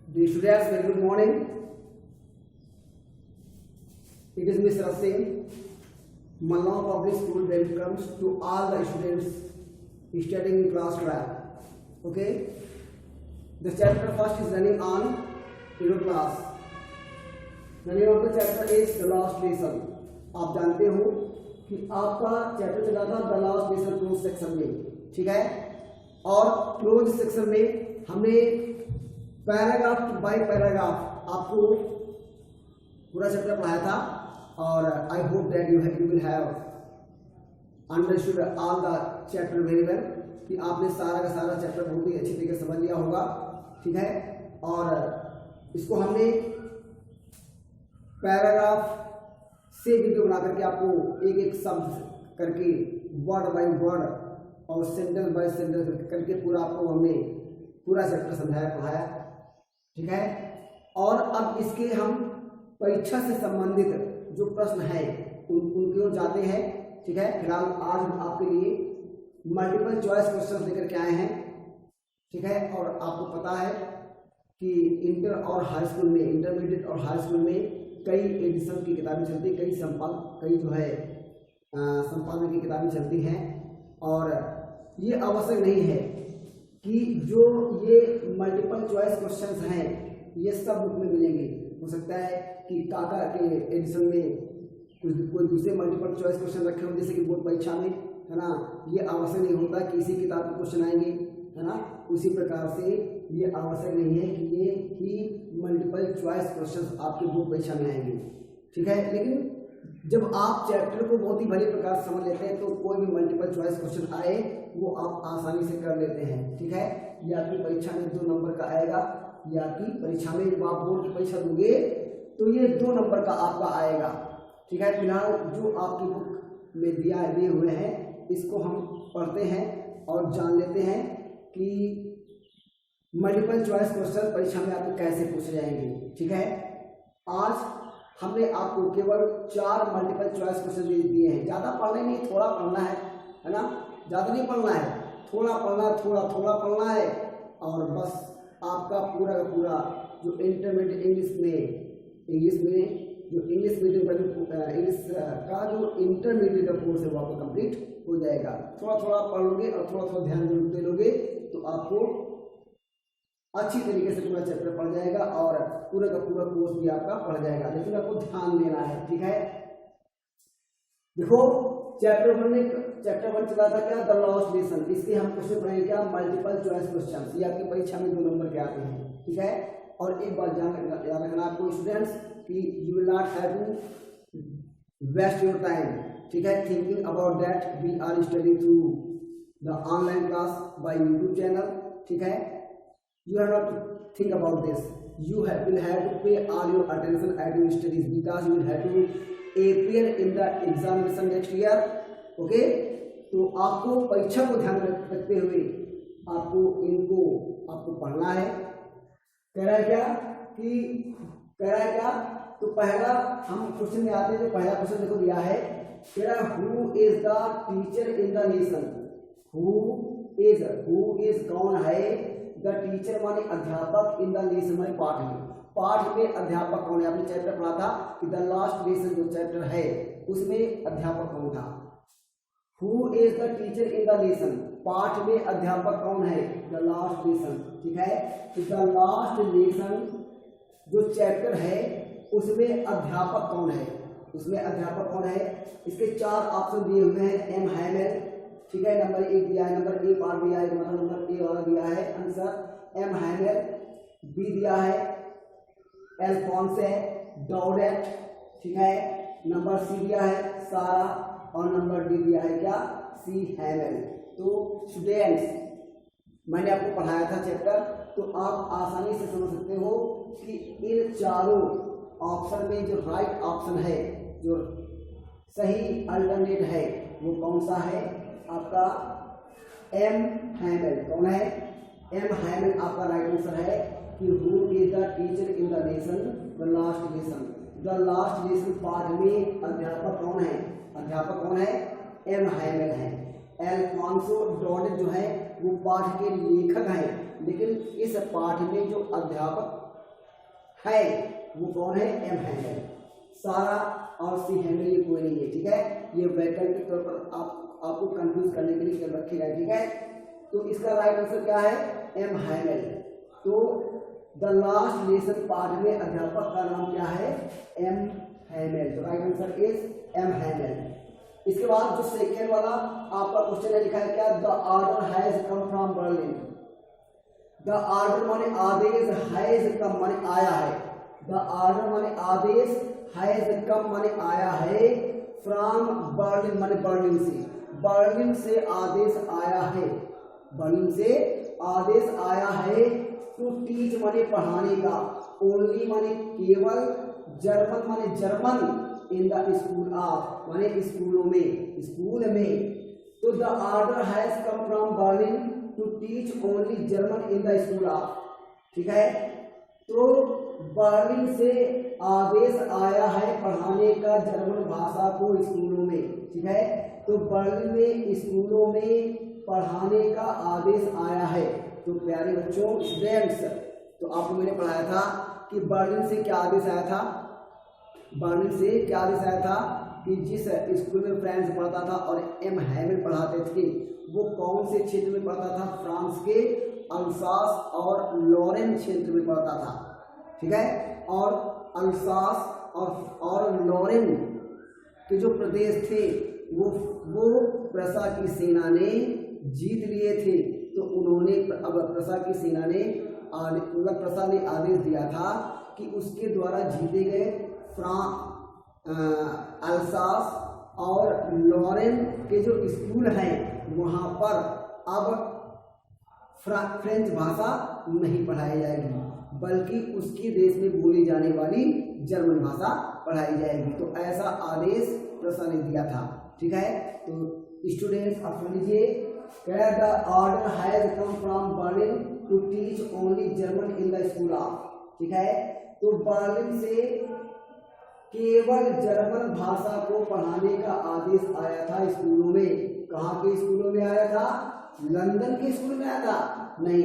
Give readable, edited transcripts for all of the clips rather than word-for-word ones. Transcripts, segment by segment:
Dear students, very good morning. It is Mr. Rasim. Malnav Public School welcomes to all the students studying in class 12. Okay? The chapter first is running on your class. The name of the chapter is The Last Lesson. आप जानते हो कि आपका chapter चला था the last lesson close section में, ठीक है। और क्लोज सेक्शन में हमने पैराग्राफ बाय पैराग्राफ आपको पूरा चैप्टर पढ़ाया था और I hope that you will have understood all the chapter very well, कि आपने सारा का सारा चैप्टर बहुत ही अच्छी तरीके से समझ लिया होगा, ठीक है। और इसको हमने पैराग्राफ से वीडियो बना करके आपको एक एक शब्द करके वर्ड बाय वर्ड और सेंटेंस बाय सेंटेंस करके पूरा आपको हमने पूरा चैप्टर समझाया पढ़ाया, ठीक है। और अब इसके हम परीक्षा से संबंधित जो प्रश्न है उनकी ओर जाते हैं, ठीक है। फिलहाल आज हम आपके लिए मल्टीपल चॉइस क्वेश्चन लेकर के आए हैं, ठीक है। और आपको पता है कि इंटर और हाई स्कूल में, इंटरमीडिएट और हाई स्कूल में कई एडिशन की किताबें चलती, कई जो है संपादन की किताबें चलती हैं। और ये आवश्यक नहीं है कि जो ये मल्टीपल चॉइस क्वेश्चंस हैं ये सब बुक में मिलेंगे। हो सकता है कि काका के एडिशन में कोई दूसरे मल्टीपल चॉइस क्वेश्चन रखे हो, जैसे कि बोर्ड परीक्षा में, है ना। ये आवश्यक नहीं होता कि इसी किताब के क्वेश्चन आएंगे, है ना। उसी प्रकार से ये आवश्यक नहीं है कि ये ही मल्टीपल चॉइस क्वेश्चंस आपके बोर्ड परीक्षा में आएंगे, ठीक है। लेकिन जब आप चैप्टर को बहुत ही भली प्रकार से समझ लेते हैं तो कोई भी मल्टीपल चॉइस क्वेश्चन आए वो आप आसानी से कर लेते हैं, ठीक है। ये आपकी परीक्षा में 2 नंबर का आएगा, या आपकी परीक्षा में जब आप बोर्ड की परीक्षा दोगे तो ये 2 नंबर का आपका आएगा, ठीक है। फिलहाल जो आपकी बुक में दिए हुए हैं इसको हम पढ़ते हैं और जान लेते हैं कि मल्टीपल चॉइस क्वेश्चन परीक्षा में आपको कैसे पूछे जाएंगे, ठीक है। आज हमने आपको केवल 4 मल्टीपल चॉइस क्वेश्चन दिए हैं। ज़्यादा पढ़ना नहीं, थोड़ा पढ़ना है ना। ज़्यादा नहीं पढ़ना है, थोड़ा पढ़ना, थोड़ा पढ़ना है। और बस आपका पूरा का पूरा जो इंटरमीडिएट इंग्लिश में जो इंग्लिश मीडियम इंग्लिश का जो इंटरमीडिएट का कोर्स है वो आपको कंप्लीट हो जाएगा। थोड़ा पढ़ लोगे और थोड़ा ध्यान दे लोगे तो आपको अच्छी तरीके से पूरा चैप्टर पढ़ जाएगा और पूरा का पूरा कोर्स भी आपका पढ़ जाएगा। लेकिन आपको ध्यान देना है, ठीक है। देखो चैप्टर 1 चला था क्या, द लास्ट लेसन। इसके हम क्वेश्चन पढ़ेंगे क्या, मल्टीपल चॉइस क्वेश्चन। ये आपकी परीक्षा में 2 नंबर के आते हैं, ठीक है। और एक बात याद रखना आपको स्टूडेंट्स कि you will not have to waste your time, ठीक है, thinking about that we are studying through the online class by YouTube channel, ठीक है। You have not to think about this. You will have to pay all your attention at your studies because you will have to appear in the examination next year. Okay? तो आपको परीक्षा को ध्यान रखते हुए आपको पढ़ना है। कह रहा है क्या तो पहला हम क्वेश्चन में आते हैं। जो पहला क्वेश्चन देखो दिया है, कह रहा है who is the teacher in the nation. Who is कौन है, द टीचर माने अध्यापक, इन द लेसन माने पाठ में अध्यापक कौन है। आपने चैप्टर पढ़ा था कि द लास्ट लेसन जो चैप्टर है उसमें अध्यापक कौन था। Who is the teacher in the lesson, पाठ में अध्यापक कौन है, द लास्ट लेसन, ठीक है। तो द लास्ट लेसन जो चैप्टर है उसमें अध्यापक कौन है, इसके 4 ऑप्शन दिए हुए हैं। एम हैमेल, ठीक है, नंबर 1 दिया है, नंबर A पार्ट दिया है, मतलब नंबर A वाला दिया है आंसर एम हैमेल। B दिया है एल्फोंसे डॉडेट, ठीक है। नंबर C दिया है सारा और नंबर D दिया है क्या, C हैमेल। तो स्टूडेंट्स मैंने आपको पढ़ाया था चैप्टर, तो आप आसानी से समझ सकते हो कि इन चारों ऑप्शन में जो राइट ऑप्शन है, जो सही अल्टरनेट है वो कौन सा है, आपका एम हैमेल। कौन है, एम हैमेल आपका राइट आंसर है कि who is the teacher in the nation, the last lesson. The last lesson पाठ में अध्यापक कौन है, एम हैमेल है। एल्फोंसो डॉडेट जो है वो पाठ के लेखक हैं, लेकिन इस पाठ में जो अध्यापक है वो कौन है, एम हैमिल। सारा और सी हैमिल ये कोई नहीं है, ठीक है। ये वैकल्पिक तौर पर आपको कंफ्यूज करने के लिए रखेगा, ठीक है। तो इसका राइट आंसर क्या है, एम हैमिल। तो द लास्ट लेसन पार्ट में अध्यापक का नाम क्या है, एम हैमिल। तो राइट आंसर इज एम हैमिल। इसके बाद जो सेकेंड वाला आपका क्वेश्चन है लिखा है क्या, the order has come from Berlin. The order माने आदेश, हैज कम माने आया है। द ऑर्डर माने आदेश, हैज कम माने आया है, फ्रॉम बर्लिन माने बर्लिन से, बर्लिन से आदेश आया है, बर्लिन से आदेश आया है। टू टीच माने पढ़ाने का, ओनली माने केवल, जर्मन माने German, in the school of माने स्कूलों में, स्कूल में। तो the order has come from Berlin to teach only German in the school of, ठीक है। तो बर्लिन से आदेश आया है पढ़ाने का जर्मन भाषा को स्कूलों में, ठीक है। तो बर्लिन में स्कूलों में पढ़ाने का आदेश आया है। तो प्यारे बच्चों, स्टूडेंट्स, तो आपको मैंने पढ़ाया था कि बर्लिन से क्या आदेश आया था, बर्लिन से क्या आदेश आया था कि जिस स्कूल में फ्रांस पढ़ता था और एम हैमिल पढ़ाते थे वो कौन से क्षेत्र में पढ़ता था, फ्रांस के अल्सास और लॉरेन क्षेत्र में पढ़ता था, ठीक है। और अल्सास और लॉरेन के जो प्रदेश थे वो प्रसा की सेना ने जीत लिए थे। तो उन्होंने अब प्रसा की सेना ने प्रसा ने आदेश दिया था कि उसके द्वारा जीते गए अल्सास और लॉरेन के जो स्कूल हैं वहाँ पर अब फ्रेंच भाषा नहीं पढ़ाई जाएगी, बल्कि उसकी देश में बोली जाने वाली जर्मन भाषा पढ़ाई जाएगी। तो ऐसा आदेश प्रसा ने दिया था, ठीक है। तो स्टूडेंट्स आप सुन लीजिए, the order has come from Berlin to teach only German in the school of, ठीक है। तो बर्लिन से केवल जर्मन भाषा को पढ़ाने का आदेश आया था स्कूलों में। कहाँ के स्कूलों में आया था, लंदन के स्कूल में आया था, नहीं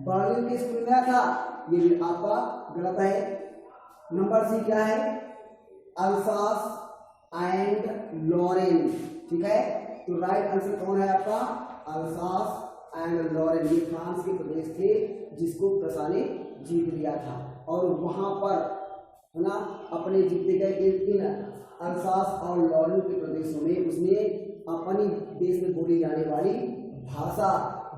बर्लिन के स्कूल में आया था। ये भी आपका गलत है। नंबर सी क्या है, अल्सास एंड लॉरेन, ठीक है। तो राइट आंसर कौन है आपका, अल्सास एंड लॉरेन। ये फ्रांस के प्रदेश थे जिसको प्रसा ने जीत लिया था और वहां पर है ना अपने जीते गए इन अल्सास और लॉरेन के प्रदेशों में उसने अपनी देश में बोली जाने वाली भाषा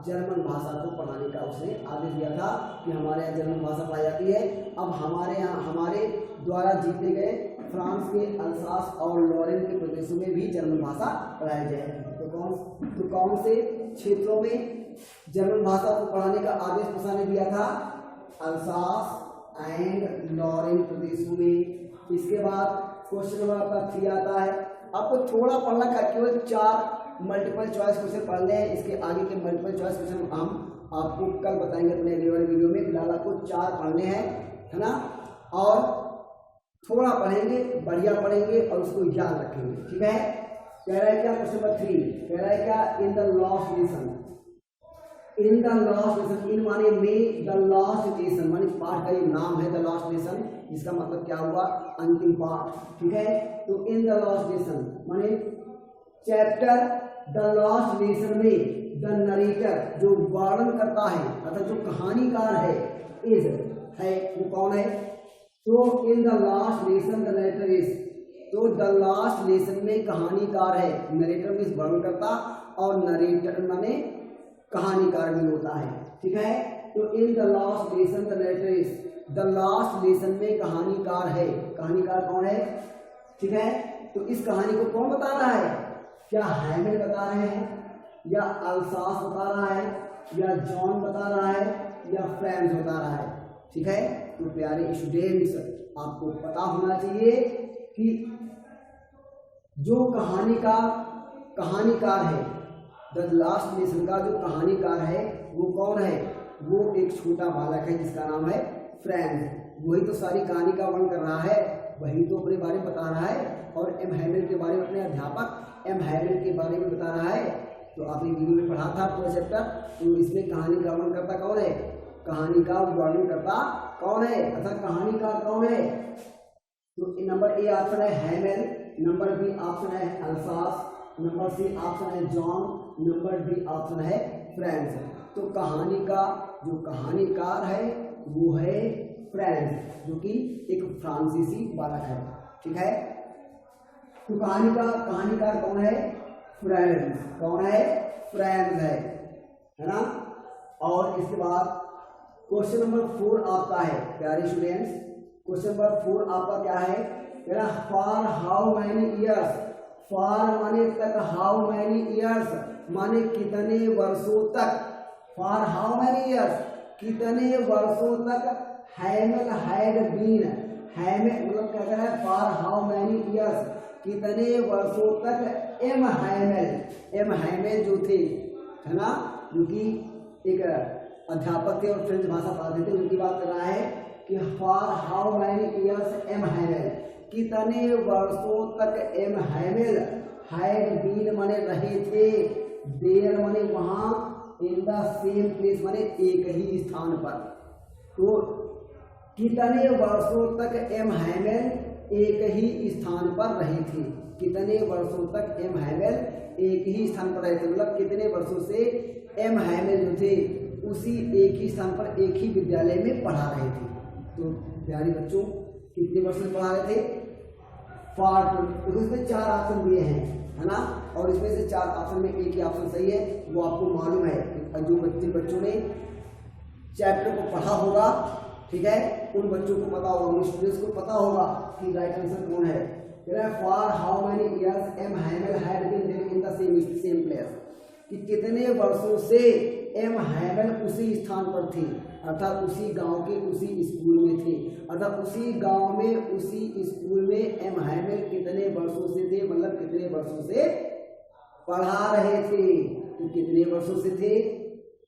जर्मन भाषा को पढ़ाने का उसने आदेश दिया था कि हमारे यहाँ जर्मन भाषा पाई जाती है। अब हमारे यहाँ हमारे द्वारा जीते गए फ्रांस के अल्सास और लॉरेन के प्रदेशों में भी जर्मन भाषा पढ़ाई जाएगी। तो कौन से क्षेत्रों में जर्मन भाषा को पढ़ाने का आदेश प्रसा ने दिया था, अल्सास एंड लॉरेन प्रदेशों में। इसके बाद क्वेश्चन नंबर आपका 3 आता है। आपको थोड़ा पढ़ना का, केवल 4 मल्टीपल चॉइस क्वेश्चन पढ़ने हैं। इसके आगे के मल्टीपल चॉइस क्वेश्चन हम आपको कल बताएंगे अपने अगले वाले वीडियो में। फिलहाल आपको 4 पढ़ने हैं, है ना, और थोड़ा पढ़ेंगे, बढ़िया पढ़ेंगे और उसको याद रखेंगे, ठीक है। कह रहा है क्या क्वेश्चन नंबर 3 कह रहा है क्या, in the last lesson, in the last lesson, in माने में, द लास्ट लेसन माने पाठ का ये नाम है द लास्ट लेसन, जिसका मतलब क्या हुआ, अंतिम पाठ, ठीक है। तो इन द लास्ट लेसन माने चैप्टर द लास्ट लेसन में द नरेटर जो वर्णन करता है अर्थात जो कहानीकार है इज है, वो कौन है, तो इन the last lesson the narrator is, तो द लास्ट लेसन में कहानीकार है, नरेटर मींस वर्णन करता और नरेटर माने कहानीकार भी होता है, ठीक है। तो इन the last lesson the narrator is, the last lesson में कहानीकार है, कहानीकार कौन है, ठीक है। तो इस कहानी को कौन बता रहा है, क्या हैमिल बता रहे हैं, या अल्सास बता रहा है, या जॉन बता रहा है, या फ्रांस बता रहा है, ठीक है। तो प्यारे स्टूडेंट्स आपको पता होना चाहिए कि जो कहानीकार है, द लास्ट लेसन का जो कहानीकार है वो कौन है, वो एक छोटा बालक है जिसका नाम है फ्रांस। वही तो सारी कहानी का वर्णन कर रहा है, वही तो अपने बारे में बता रहा है और एम हैमिल के बारे में अपने अध्यापक एम हैमिल के बारे में बता रहा है। तो आपने वीडियो में पढ़ा था पूरा चैप्टर। तो इसमें कहानी का वर्णन करता कौन है, कहानी का वर्णन करता कौन है, अर्थात कहानीकार कौन है। तो नंबर ए ऑप्शन है हैमेल, नंबर बी ऑप्शन है अल्सास, नंबर सी ऑप्शन है जॉन, नंबर डी ऑप्शन है फ्रांस। तो कहानी का जो कहानीकार है वो है फ्रांस, जो कि एक फ्रांसीसी बालक है, ठीक है। तो कहानीकार कौन है, फ्रांस, कौन है, फ्रांस है ना। और इसके बाद क्वेश्चन नंबर 4 आपका है प्यारे स्टूडेंट्स, क्वेश्चन नंबर 4 आपका क्या है, for how many years, for माने तक, हाउ मैनी ईयर्स माने कितने वर्षों तक, फॉर हाउ मैनी ईयर्स कितने वर्षों तक, हैमल हैड बीन, हैमल मतलब क्या कह रहा है, फॉर हाउ मैनी ईयर्स कितने वर्षों तक एम हैमल जो थे, है ना, जो कि एक अध्यापक थे और फ्रेंच भाषा पढ़ाते थे, उनकी बात कर रहा है कि for how many years M Hamel, कितने वर्षों तक एम हैमल हैड बीन माने रहे थे, देयर माने वहां, इन द सेम प्लेस माने एक ही स्थान पर। तो कितने वर्षों तक एम हैमल एक ही स्थान पर रहे थे, कितने वर्षों तक एम हैमल एक ही स्थान पर रहे थे, मतलब कितने वर्षों से एम हैमल जो थे उसी एक ही स्थान पर एक ही विद्यालय में पढ़ा रहे थे। तो प्यारे बच्चों कितने वर्षों से पढ़ा रहे थे, इसमें 4 ऑप्शन दिए हैं, है ना, और इसमें से 4 ऑप्शन में एक ही ऑप्शन सही है, वो आपको मालूम है। जो बच्चों ने चैप्टर को पढ़ा होगा, ठीक है, उन बच्चों को पता होगा, उन स्टूडेंट्स को पता होगा कि राइट आंसर कौन है। For how many years M Hamel had been living in the same place, कि कितने वर्षों से एम हैमल उसी स्थान पर थे, अर्थात उसी गांव के उसी स्कूल में थे, अर्थात उसी गांव में उसी स्कूल में एम हैमल कितने वर्षों से थे, मतलब कितने वर्षों से पढ़ा रहे थे। तो कितने वर्षों से थे,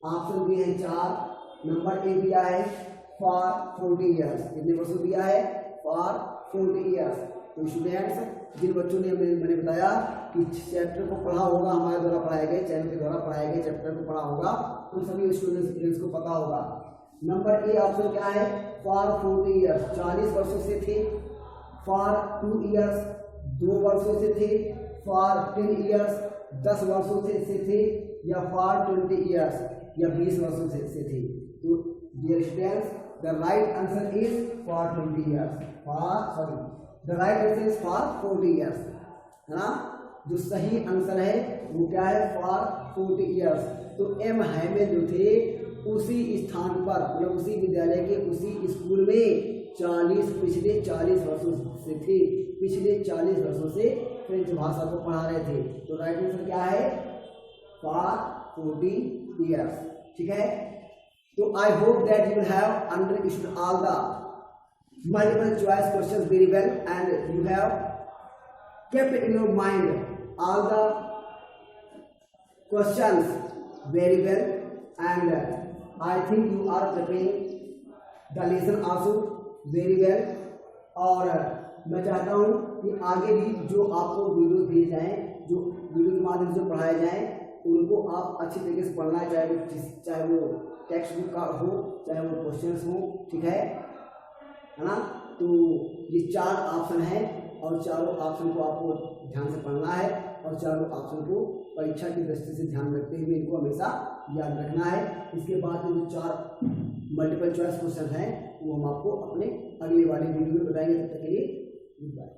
ऑप्शन दिए हैं 4, नंबर ए दिया है फॉर 40 ईयर्स, कितने वर्षों दिया है, फॉर 40 ईयर्स। तो स्टूडेंट्स जिन बच्चों ने मैंने बताया कि चैप्टर को पढ़ा होगा, हमारे द्वारा पढ़ाए गए, चैनल के द्वारा पढ़ाए गए चैप्टर को पढ़ा होगा, उन सभी स्टूडेंट्स को पता होगा। नंबर ए ऑप्शन क्या है, फॉर 40 ईयर्स 40 वर्षों से थे, फॉर 2 ईयर्स 2 वर्षों से थे, फॉर 10 ईयर्स 10 वर्षों से थे, या फॉर 20 ईयर्स या 20 वर्षों से थे। तो dear students the right answer is for 20 years, the right answer is for 40 years, है ना। जो सही आंसर है वो क्या है, फॉर 40 ईयर्स। तो एम हैमल जो थे उसी स्थान पर, मतलब उसी विद्यालय के उसी स्कूल में पिछले 40 वर्षों से थे, पिछले 40 वर्षों से फ्रेंच भाषा को पढ़ा रहे थे। तो राइट आंसर क्या है, फॉर 40 ईयर्स, ठीक है। तो I hope that you will have understood all the multiple choice questions very well, and you have kept in your mind all the questions very well, and I think you are preparing the lesson also very well। और मैं चाहता हूँ कि आगे भी जो आपको video दिए जाएँ, जो वीडियो के माध्यम से पढ़ाए जाएँ, उनको आप अच्छी तरीके से पढ़ना, चाहे वो टेक्स्ट बुक का हो, चाहे वो क्वेश्चंस हो, ठीक है ना। तो ये 4 ऑप्शन है और चारों ऑप्शन को आपको ध्यान से पढ़ना है, और चारों ऑप्शन को परीक्षा की दृष्टि से ध्यान रखते हुए इनको हमेशा याद रखना है। इसके बाद जो 4 मल्टीपल चॉइस क्वेश्चन हैं वो हम आपको अपने अगले वाले वीडियो में बताएंगे। तब तक के लिए गुड बाय।